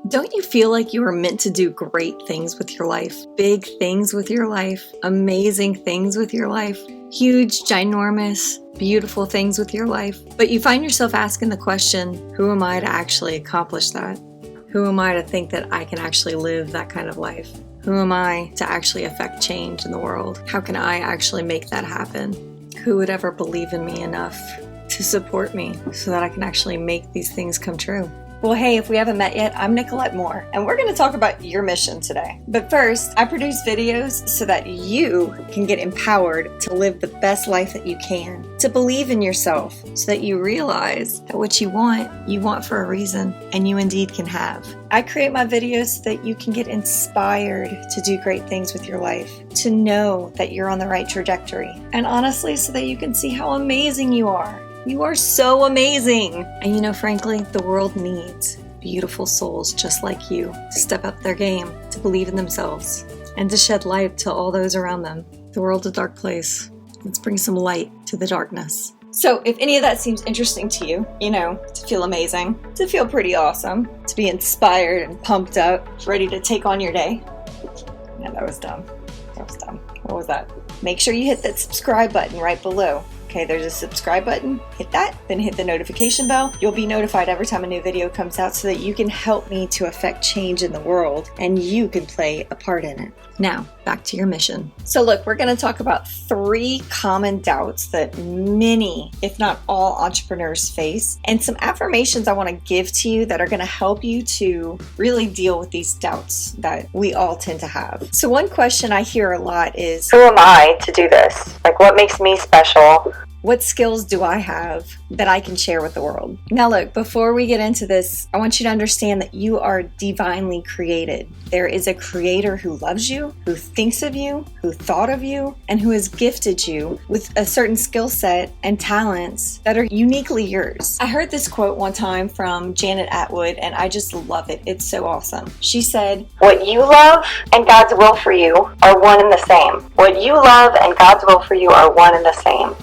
Don't you feel like you are meant to do great things with your life? Big things with your life? Amazing things with your life? Huge, ginormous, beautiful things with your life? But you find yourself asking the question, who am I to actually accomplish that? Who am I to think that I can actually live that kind of life? Who am I to actually affect change in the world? How can I actually make that happen? Who would ever believe in me enough to support me so that I can actually make these things come true? Well, hey, if we haven't met yet, I'm Nicolette Moore, and we're going to talk about your mission today. But first, I produce videos so that you can get empowered to live the best life that you can, to believe in yourself so that you realize that what you want for a reason, and you indeed can have. I create my videos so that you can get inspired to do great things with your life, to know that you're on the right trajectory, and honestly, so that you can see how amazing you are. You are so amazing. And you know, frankly, the world needs beautiful souls just like you to step up their game, to believe in themselves, and to shed light to all those around them. The world's a dark place. Let's bring some light to the darkness. So if any of that seems interesting to you, to feel amazing, to feel pretty awesome, to be inspired and pumped up, ready to take on your day. Yeah, that was dumb. What was that? Make sure you hit that subscribe button right below. Okay, there's a subscribe button. Hit that, then hit the notification bell. You'll be notified every time a new video comes out so that you can help me to affect change in the world and you can play a part in it. Now, back to your mission. So look, we're going to talk about 3 common doubts that many, if not all, entrepreneurs face, and some affirmations I want to give to you that are going to help you to really deal with these doubts that we all tend to have. So one question I hear a lot is, who am I to do this? Like, what makes me special? What skills do I have that I can share with the world? Now look, before we get into this, I want you to understand that you are divinely created. There is a creator who loves you, who thinks of you, who thought of you, and who has gifted you with a certain skill set and talents that are uniquely yours. I heard this quote one time from Janet Atwood, and I just love it. It's so awesome. She said, "What you love and God's will for you are one and the same. What you love and God's will for you are one and the same."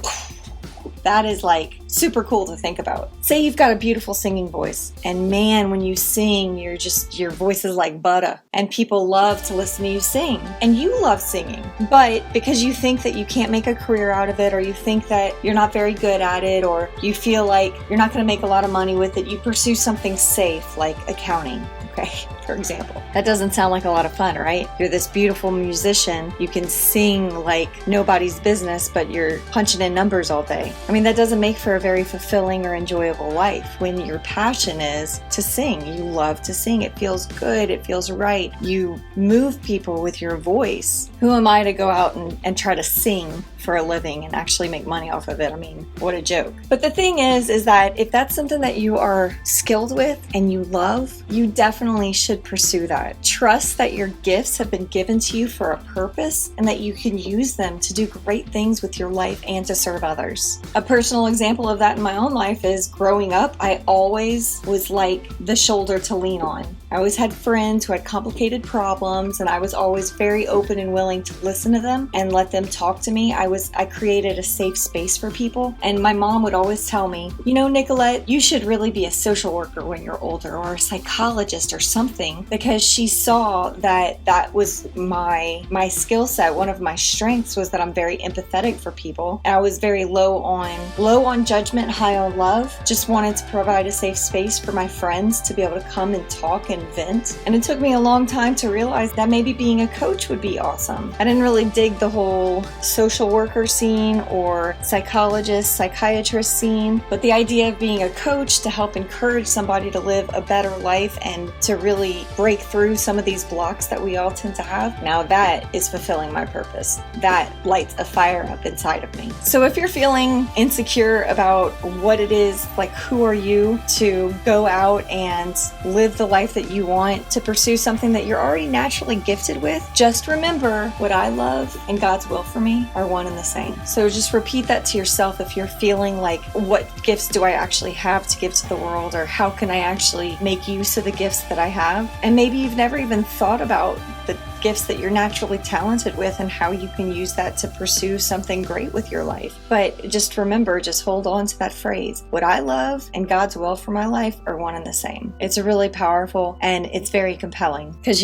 That is like super cool to think about. Say you've got a beautiful singing voice, and man, when you sing, your voice is like butter, and people love to listen to you sing, and you love singing. But because you think that you can't make a career out of it, or you think that you're not very good at it, or you feel like you're not going to make a lot of money with it, you pursue something safe like accounting. Okay, for example. That doesn't sound like a lot of fun, right? You're this beautiful musician. You can sing like nobody's business, but you're punching in numbers all day. I mean, that doesn't make for a very fulfilling or enjoyable life when your passion is to sing. You love to sing. It feels good. It feels right. You move people with your voice. Who am I to go out and try to sing for a living and actually make money off of it? I mean, what a joke. But the thing is that if that's something that you are skilled with and you love, you definitely should pursue that. Trust that your gifts have been given to you for a purpose and that you can use them to do great things with your life and to serve others. A personal example of that in my own life is growing up, I always was like the shoulder to lean on. I always had friends who had complicated problems, and I was always very open and willing to listen to them and let them talk to me. I created a safe space for people, and my mom would always tell me, Nicolette, you should really be a social worker when you're older, or a psychologist or something, because she saw that was my skill set. One of my strengths was that I'm very empathetic for people. And I was very low on judgment, high on love. Just wanted to provide a safe space for my friends to be able to come and talk and vent. And it took me a long time to realize that maybe being a coach would be awesome. I didn't really dig the whole social worker scene or psychologist, psychiatrist scene, but the idea of being a coach to help encourage somebody to live a better life and to really break through some of these blocks that we all tend to have, now that is fulfilling my purpose. That lights a fire up inside of me. So if you're feeling insecure about what it is, like who are you to go out and live the life that you want, to pursue something that you're already naturally gifted with, just remember what I love and God's will for me are one and the same. So just repeat that to yourself if you're feeling like, what gifts do I actually have to give to the world, or how can I actually make use of the gifts that I have? And maybe you've never even thought about the gifts that you're naturally talented with and how you can use that to pursue something great with your life. But just remember, just hold on to that phrase. What I love and God's will for my life are one and the same. It's really powerful and it's very compelling because,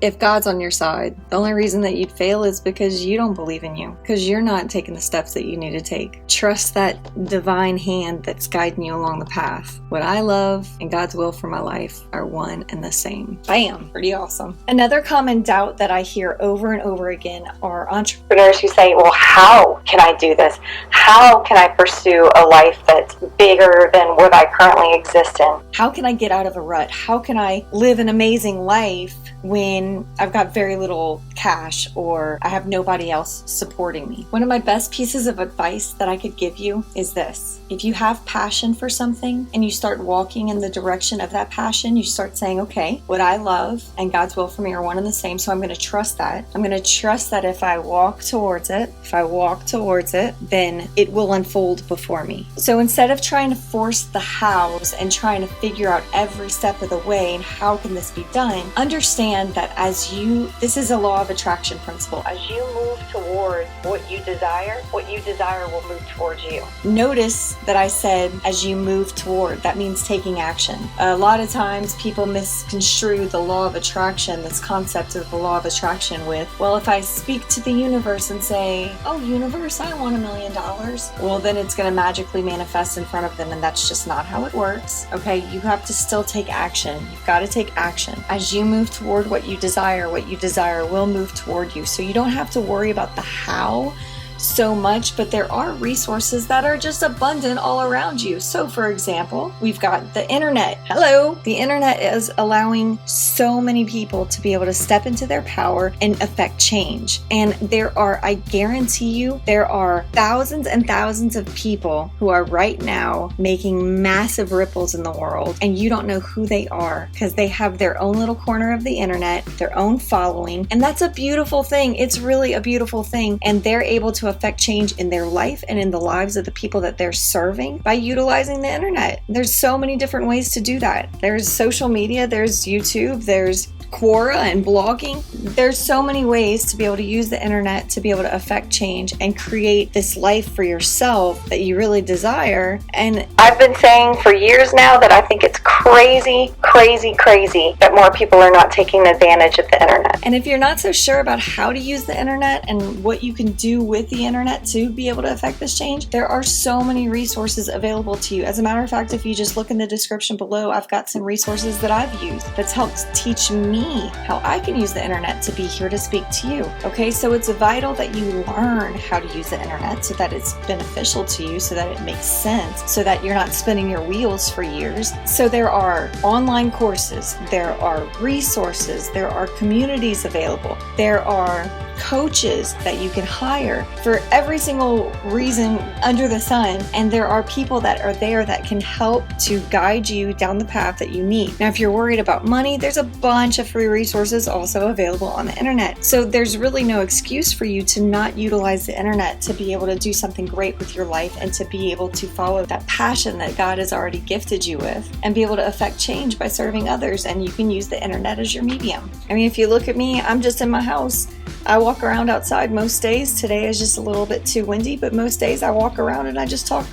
if God's on your side, the only reason that you'd fail is because you don't believe in you, because you're not taking the steps that you need to take. Trust that divine hand that's guiding you along the path. What I love and God's will for my life are one and the same. Bam! Pretty awesome. Another common doubt that I hear over and over again are entrepreneurs who say, well, how can I do this? How can I pursue a life that's bigger than what I currently exist in? How can I get out of a rut? How can I live an amazing life when I've got very little cash or I have nobody else supporting me? One of my best pieces of advice that I could give you is this. If you have passion for something and you start walking in the direction of that passion, you start saying, okay, what I love and God's will for me are one and the same, so I'm going to trust that. I'm going to trust that if I walk towards it, then it will unfold before me. So instead of trying to force the hows and trying to figure out every step of the way and how can this be done, understand that this is a law of attraction principle. As you move toward what you desire will move towards you. Notice that I said, as you move toward, that means taking action. A lot of times people misconstrue the law of attraction, this concept of the law of attraction with, well, if I speak to the universe and say, oh, universe, I want $1 million, well, then it's going to magically manifest in front of them, and that's just not how it works. Okay, you have to still take action. You've got to take action. As you move toward what you desire will move toward you. So you don't have to worry about the how so much, but there are resources that are just abundant all around you. So for example, we've got the internet. Hello! The internet is allowing so many people to be able to step into their power and affect change. And I guarantee you, there are thousands and thousands of people who are right now making massive ripples in the world, and you don't know who they are because they have their own little corner of the internet, their own following, and that's a beautiful thing. It's really a beautiful thing, and they're able to affect change in their life and in the lives of the people that they're serving by utilizing the internet. There's so many different ways to do that. There's social media, there's YouTube, there's Quora and blogging. There's so many ways to be able to use the internet to be able to affect change and create this life for yourself that you really desire. And I've been saying for years now that I think it's crazy that more people are not taking advantage of the internet. And if you're not so sure about how to use the internet and what you can do with the internet to be able to affect this change, there are so many resources available to you. As a matter of fact, if you just look in the description below, I've got some resources that I've used that's helped teach me how I can use the internet to be here to speak to you. Okay, so it's vital that you learn how to use the internet so that it's beneficial to you, so that it makes sense, so that you're not spinning your wheels for years. So there are online courses, there are resources, there are communities available, there are coaches that you can hire for every single reason under the sun, and there are people that are there that can help to guide you down the path that you need. Now, if you're worried about money, there's a bunch of free resources also available on the internet. So there's really no excuse for you to not utilize the internet to be able to do something great with your life and to be able to follow that passion that God has already gifted you with and be able to affect change by serving others. And you can use the internet as your medium. I mean, if you look at me, I'm just in my house. I walk around outside most days. Today is just a little bit too windy, but most days I walk around and I just talk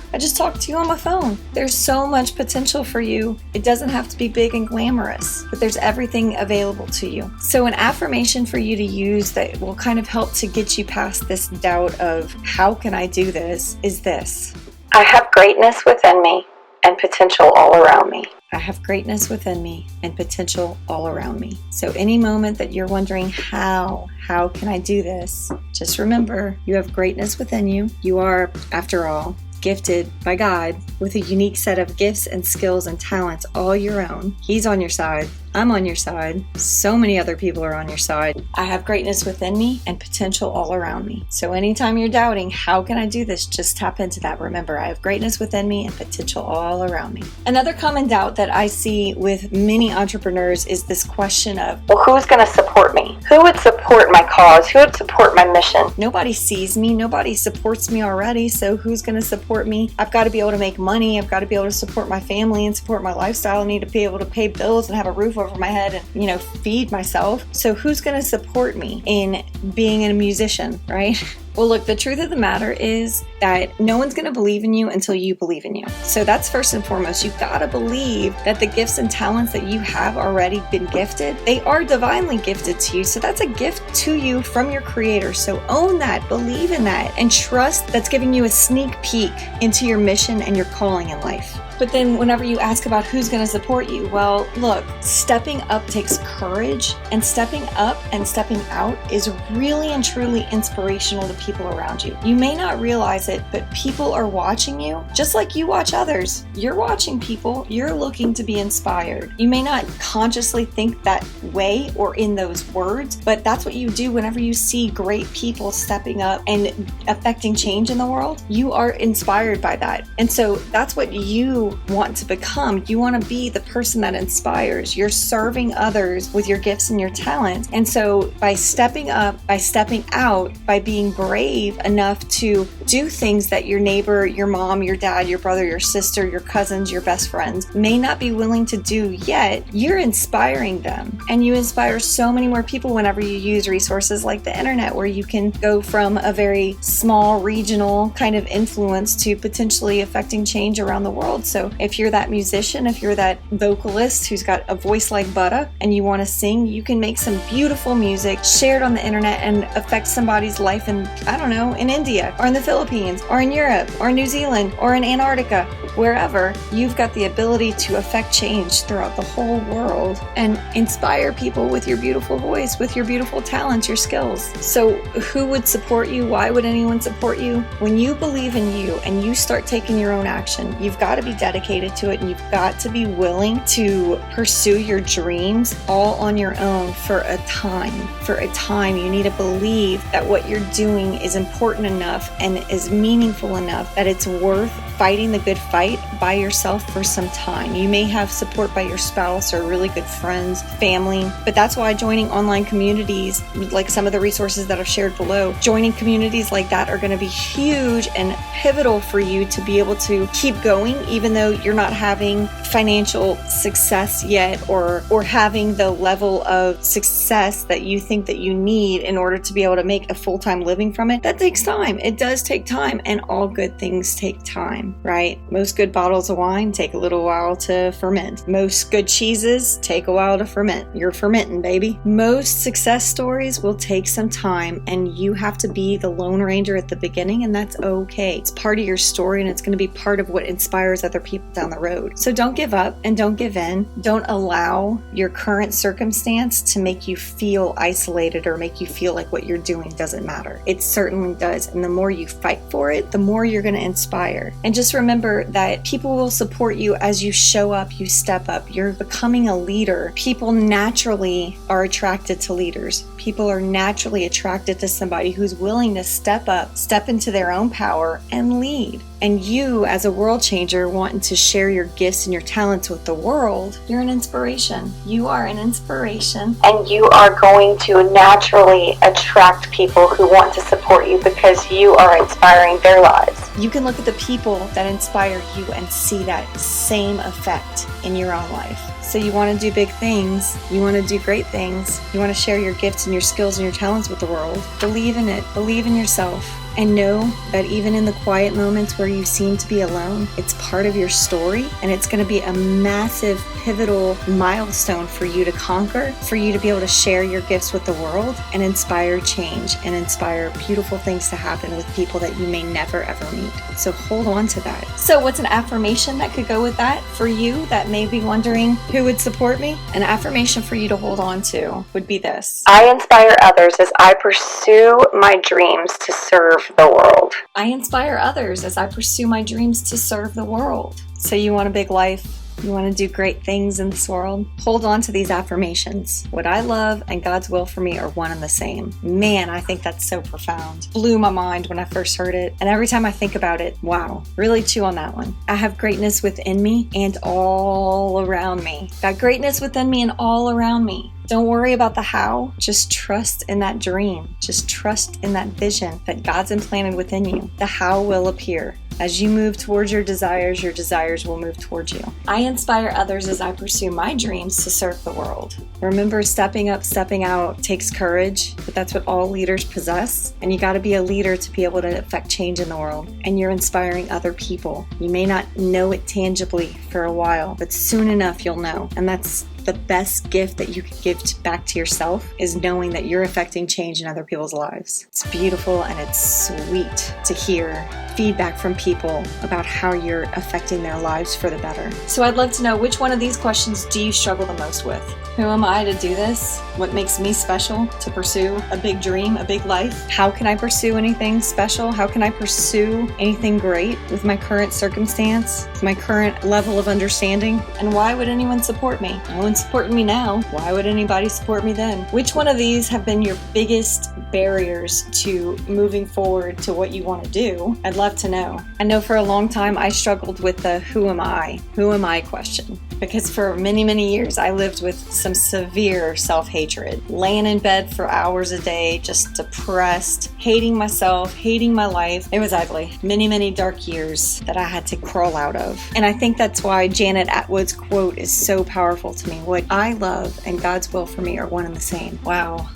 to you on my phone. There's so much potential for you. It doesn't have to be big and glamorous, but there's everything available to you. So an affirmation for you to use that will kind of help to get you past this doubt of how can I do this is this. I have greatness within me and potential all around me. I have greatness within me and potential all around me. So any moment that you're wondering how can I do this? Just remember, you have greatness within you. You are, after all, gifted by God with a unique set of gifts and skills and talents all your own. He's on your side. I'm on your side. So many other people are on your side. I have greatness within me and potential all around me. So anytime you're doubting, how can I do this? Just tap into that. Remember, I have greatness within me and potential all around me. Another common doubt that I see with many entrepreneurs is this question of, well, who's going to support me? Who would support my cause? Who would support my mission? Nobody sees me. Nobody supports me already. So who's going to support me? I've got to be able to make money. I've got to be able to support my family and support my lifestyle. I need to be able to pay bills and have a roof over my head and, feed myself. So who's going to support me in being a musician, right? Well, look, the truth of the matter is that no one's going to believe in you until you believe in you. So that's first and foremost. You've got to believe that the gifts and talents that you have already been gifted, they are divinely gifted to you. So that's a gift to you from your creator. So own that, believe in that, and trust that's giving you a sneak peek into your mission and your calling in life. But then whenever you ask about who's going to support you, well, look, stepping up takes courage, and stepping up and stepping out is really and truly inspirational to people around you. You may not realize it, but people are watching you just like you watch others. You're watching people, you're looking to be inspired. You may not consciously think that way or in those words, but that's what you do whenever you see great people stepping up and affecting change in the world. You are inspired by that. And so that's what you want to become. You want to be the person that inspires. You're serving others with your gifts and your talents. And so by stepping up, by stepping out, by being brave enough to do things that your neighbor, your mom, your dad, your brother, your sister, your cousins, your best friends may not be willing to do yet, you're inspiring them. And you inspire so many more people whenever you use resources like the internet, where you can go from a very small regional kind of influence to potentially affecting change around the world. So if you're that musician, if you're that vocalist who's got a voice like butter and you want to sing, you can make some beautiful music, share it on the internet, and affect somebody's life in, in India or in the Philippines or in Europe or New Zealand or in Antarctica. Wherever, you've got the ability to affect change throughout the whole world and inspire people with your beautiful voice, with your beautiful talents, your skills. So who would support you? Why would anyone support you? When you believe in you and you start taking your own action, you've got to be dedicated to it, and you've got to be willing to pursue your dreams all on your own for a time. For a time, you need to believe that what you're doing is important enough and is meaningful enough that it's worth fighting the good fight by yourself for some time. You may have support by your spouse or really good friends, family, but that's why joining online communities, like some of the resources that I've shared below, joining communities like that are going to be huge and pivotal for you to be able to keep going, even though you're not having financial success yet or having the level of success that you think that you need in order to be able to make a full-time living from it. That takes time. It does take time, and all good things take time, right? Most good bottles of wine take a little while to ferment. Most good cheeses take a while to ferment. You're fermenting, baby. Most success stories will take some time, and you have to be the Lone Ranger at the beginning, and that's okay. It's part of your story, and it's going to be part of what inspires other people down the road. So don't give up and don't give in. Don't allow your current circumstance to make you feel isolated or make you feel like what you're doing doesn't matter. It certainly does. And the more you fight for it, the more you're going to inspire. And just remember that people will support you as you show up, you step up. You're becoming a leader. People naturally are attracted to leaders. People are naturally attracted to somebody who's willing to step up, step into their own power, and lead. And you, as a world changer, wanting to share your gifts and your talents with the world, you're an inspiration. You are an inspiration. And you are going to naturally attract people who want to support you because you are inspiring their lives. You can look at the people that inspire you and see that same effect in your own life. So you want to do big things, you want to do great things, you want to share your gifts and your skills and your talents with the world. Believe in it, believe in yourself, and know that even in the quiet moments where you seem to be alone, it's part of your story, and it's going to be a massive, pivotal milestone for you to conquer, for you to be able to share your gifts with the world and inspire change and inspire beautiful things to happen with people that you may never ever meet. So hold on to that. So what's an affirmation that could go with that for you that may be wondering who would support me? An affirmation for you to hold on to would be this: I inspire others as I pursue my dreams to serve the world. I inspire others as I pursue my dreams to serve the world. So you want a big life? You want to do great things in this world? Hold on to these affirmations. What I love and God's will for me are one and the same. Man, I think that's so profound. Blew my mind when I first heard it. And every time I think about it, wow, really chew on that one. I have greatness within me and all around me. Got greatness within me and all around me. Don't worry about the how. Just trust in that dream. Just trust in that vision that God's implanted within you. The how will appear. As you move towards your desires will move towards you. I inspire others as I pursue my dreams to serve the world. Remember, stepping up, stepping out takes courage, but that's what all leaders possess. And you got to be a leader to be able to affect change in the world. And you're inspiring other people. You may not know it tangibly for a while, but soon enough you'll know. And that's the best gift that you can give back to yourself, is knowing that you're affecting change in other people's lives. It's beautiful and it's sweet to hear feedback from people about how you're affecting their lives for the better. So I'd love to know, which one of these questions do you struggle the most with? Who am I to do this? What makes me special to pursue a big dream, a big life? How can I pursue anything special? How can I pursue anything great with my current circumstance, with my current level of understanding? And why would anyone support me? No one's supporting me now. Why would anybody support me then? Which one of these have been your biggest barriers to moving forward to what you want to do? I'd love to know. I know for a long time I struggled with the who am I question. Because for many, many years I lived with some severe self-hatred, laying in bed for hours a day, just depressed, hating myself, hating my life. It was ugly. Many, many dark years that I had to crawl out of. And I think that's why Janet Atwood's quote is so powerful to me. What I love and God's will for me are one and the same. Wow.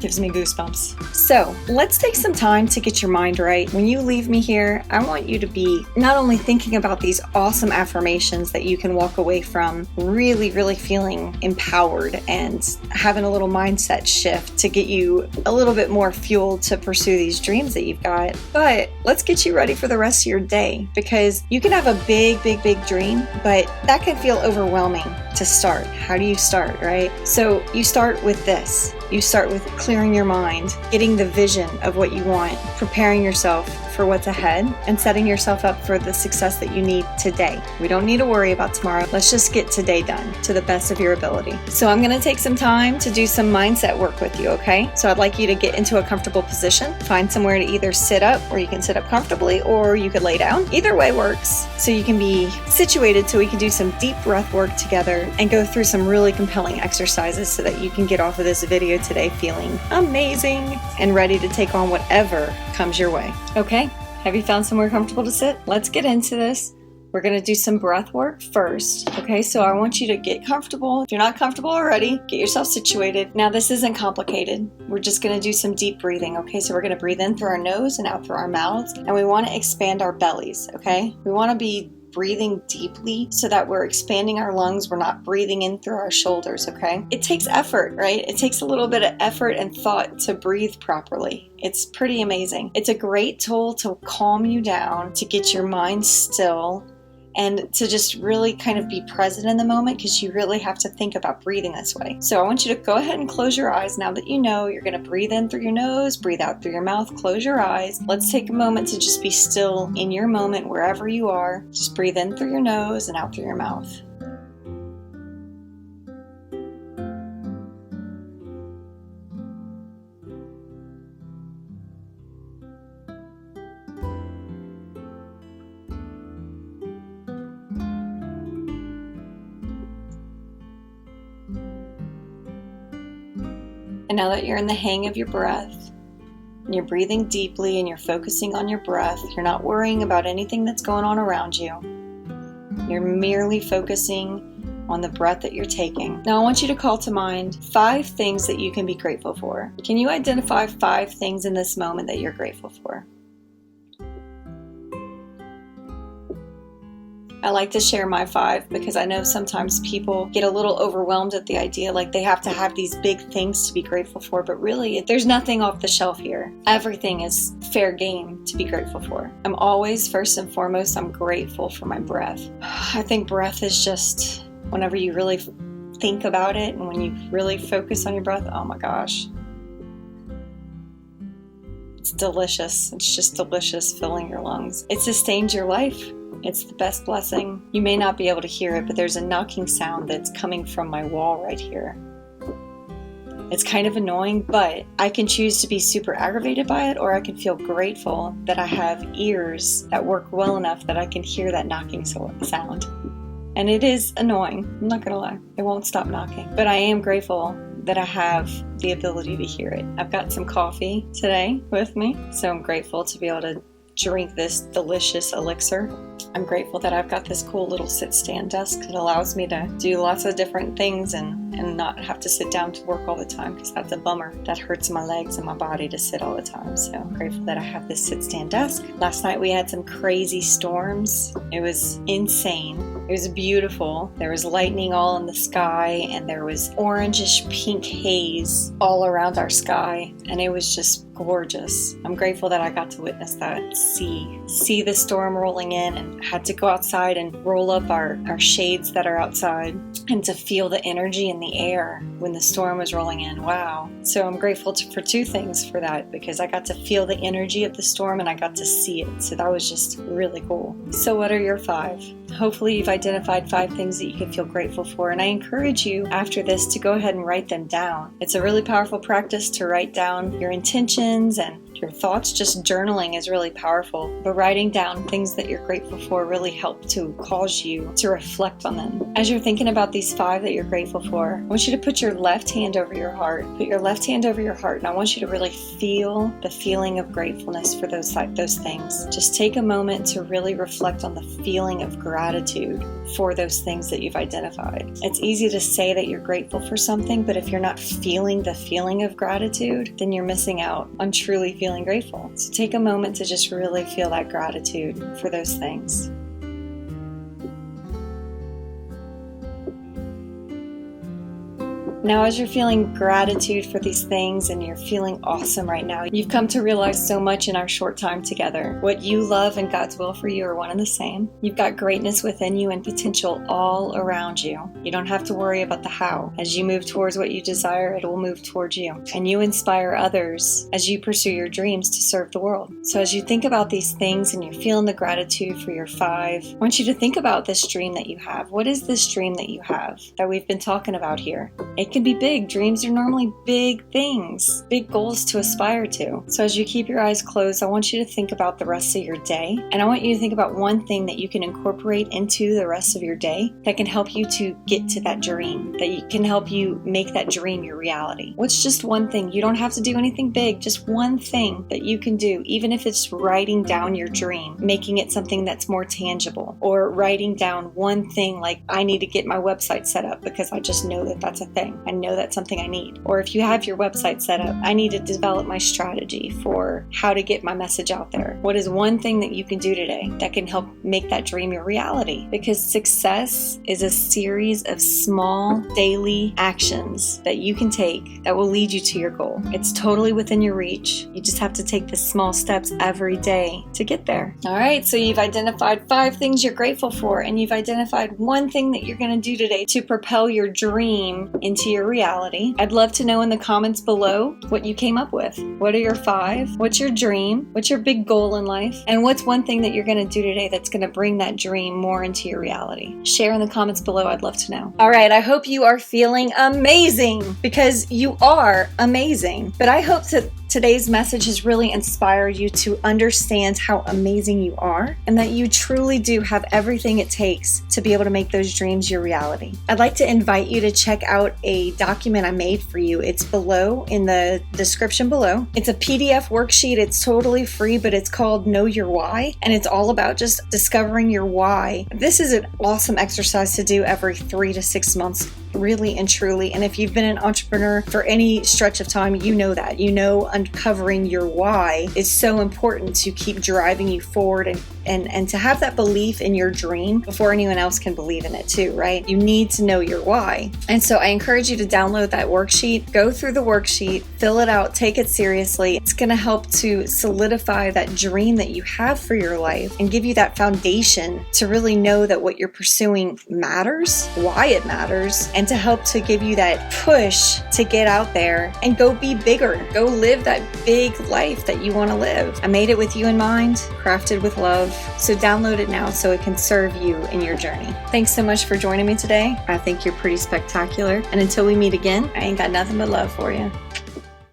Gives me goosebumps. So let's take some time to get your mind right. When you leave me here, I want you to be not only thinking about these awesome affirmations that you can walk away from really, really feeling empowered and having a little mindset shift to get you a little bit more fuel to pursue these dreams that you've got, but let's get you ready for the rest of your day, because you can have a big, big, big dream, but that can feel overwhelming to start. How do you start, right? So you start with this. You start with clearing your mind, getting the vision of what you want, preparing yourself for what's ahead, and setting yourself up for the success that you need today. We don't need to worry about tomorrow. Let's just get today done to the best of your ability. So I'm going to take some time to do some mindset work with you, okay? So I'd like you to get into a comfortable position. Find somewhere to either sit up, or you can sit up comfortably, or you could lay down. Either way works. So you can be situated so we can do some deep breath work together and go through some really compelling exercises so that you can get off of this video today feeling amazing and ready to take on whatever comes your way. Okay, have you found somewhere comfortable to sit? Let's get into this. We're going to do some breath work first. Okay, so I want you to get comfortable. If you're not comfortable already, get yourself situated. Now, this isn't complicated. We're just going to do some deep breathing. Okay, so we're going to breathe in through our nose and out through our mouths, and we want to expand our bellies. Okay, we want to be breathing deeply so that we're expanding our lungs. We're not breathing in through our shoulders, okay? It takes effort, right? It takes a little bit of effort and thought to breathe properly. It's pretty amazing. It's a great tool to calm you down, to get your mind still, and to just really kind of be present in the moment, because you really have to think about breathing this way. So I want you to go ahead and close your eyes now that you know you're going to breathe in through your nose, breathe out through your mouth, close your eyes. Let's take a moment to just be still in your moment wherever you are. Just breathe in through your nose and out through your mouth. And now that you're in the hang of your breath, and you're breathing deeply and you're focusing on your breath, you're not worrying about anything that's going on around you. You're merely focusing on the breath that you're taking. Now I want you to call to mind 5 things that you can be grateful for. Can you identify 5 things in this moment that you're grateful for? I like to share my 5 because I know sometimes people get a little overwhelmed at the idea like they have to have these big things to be grateful for, but really there's nothing off the shelf here. Everything is fair game to be grateful for. I'm always, first and foremost, I'm grateful for my breath. I think breath is just, whenever you really think about it and when you really focus on your breath, oh my gosh. It's delicious. It's just delicious filling your lungs. It sustains your life. It's the best blessing. You may not be able to hear it, but there's a knocking sound that's coming from my wall right here. It's kind of annoying, but I can choose to be super aggravated by it, or I can feel grateful that I have ears that work well enough that I can hear that knocking sound. And it is annoying, I'm not gonna lie. It won't stop knocking. But I am grateful that I have the ability to hear it. I've got some coffee today with me, so I'm grateful to be able to drink this delicious elixir. I'm grateful that I've got this cool little sit-stand desk that allows me to do lots of different things and not have to sit down to work all the time, because that's a bummer. That hurts my legs and my body to sit all the time. So I'm grateful that I have this sit-stand desk. Last night we had some crazy storms. It was insane. It was beautiful. There was lightning all in the sky, and there was orangish pink haze all around our sky, and it was just gorgeous. I'm grateful that I got to witness that, see the storm rolling in, and had to go outside and roll up our shades that are outside, and to feel the energy in the air when the storm was rolling in. Wow. So I'm grateful for two things for that, because I got to feel the energy of the storm and I got to see it. So that was just really cool. So what are your 5? Hopefully you've identified 5 things that you can feel grateful for, and I encourage you after this to go ahead and write them down. It's a really powerful practice to write down your intentions and your thoughts. Just journaling is really powerful, but writing down things that you're grateful for really help to cause you to reflect on them. As you're thinking about these 5 that you're grateful for, I want you to put your left hand over your heart. Put your left hand over your heart, and I want you to really feel the feeling of gratefulness for those things. Just take a moment to really reflect on the feeling of gratitude for those things that you've identified. It's easy to say that you're grateful for something, but if you're not feeling the feeling of gratitude, then you're missing out on truly feeling grateful. So take a moment to just really feel that gratitude for those things. Now, as you're feeling gratitude for these things and you're feeling awesome right now, you've come to realize so much in our short time together. What you love and God's will for you are one and the same. You've got greatness within you and potential all around you. You don't have to worry about the how. As you move towards what you desire, it will move towards you. And you inspire others as you pursue your dreams to serve the world. So as you think about these things and you're feeling the gratitude for your 5, I want you to think about this dream that you have. What is this dream that you have that we've been talking about here? It can be big. Dreams are normally big things, big goals to aspire to. So as you keep your eyes closed, I want you to think about the rest of your day. And I want you to think about one thing that you can incorporate into the rest of your day that can help you to get to that dream, that can help you make that dream your reality. What's just one thing? You don't have to do anything big, just one thing that you can do, even if it's writing down your dream, making it something that's more tangible, or writing down one thing like, I need to get my website set up because I just know that that's a thing. I know that's something I need. Or if you have your website set up, I need to develop my strategy for how to get my message out there. What is one thing that you can do today that can help make that dream your reality? Because success is a series of small daily actions that you can take that will lead you to your goal. It's totally within your reach. You just have to take the small steps every day to get there. All right, so you've identified 5 things you're grateful for, and you've identified one thing that you're going to do today to propel your dream into your reality. I'd love to know in the comments below what you came up with. What are your 5? What's your dream? What's your big goal in life? And what's one thing that you're going to do today that's going to bring that dream more into your reality? Share in the comments below. I'd love to know. All right, I hope you are feeling amazing, because you are amazing. But I hope that today's message has really inspired you to understand how amazing you are, and that you truly do have everything it takes to be able to make those dreams your reality. I'd like to invite you to check out a document I made for you. It's below in the description below. It's a PDF worksheet. It's totally free, but it's called Know Your Why, and it's all about just discovering your why. This is an awesome exercise to do every 3 to 6 months, really and truly. And if you've been an entrepreneur for any stretch of time, you know that. You know uncovering your why is so important to keep driving you forward and to have that belief in your dream before anyone else can believe in it too, right? You need to know your why. And so I encourage you to download that worksheet, go through the worksheet, fill it out, take it seriously. It's going to help to solidify that dream that you have for your life and give you that foundation to really know that what you're pursuing matters, why it matters, and to help to give you that push to get out there and go be bigger, go live that big life that you want to live. I made it with you in mind, crafted with love. So download it now so it can serve you in your journey. Thanks so much for joining me today. I think you're pretty spectacular. And until we meet again, I ain't got nothing but love for you.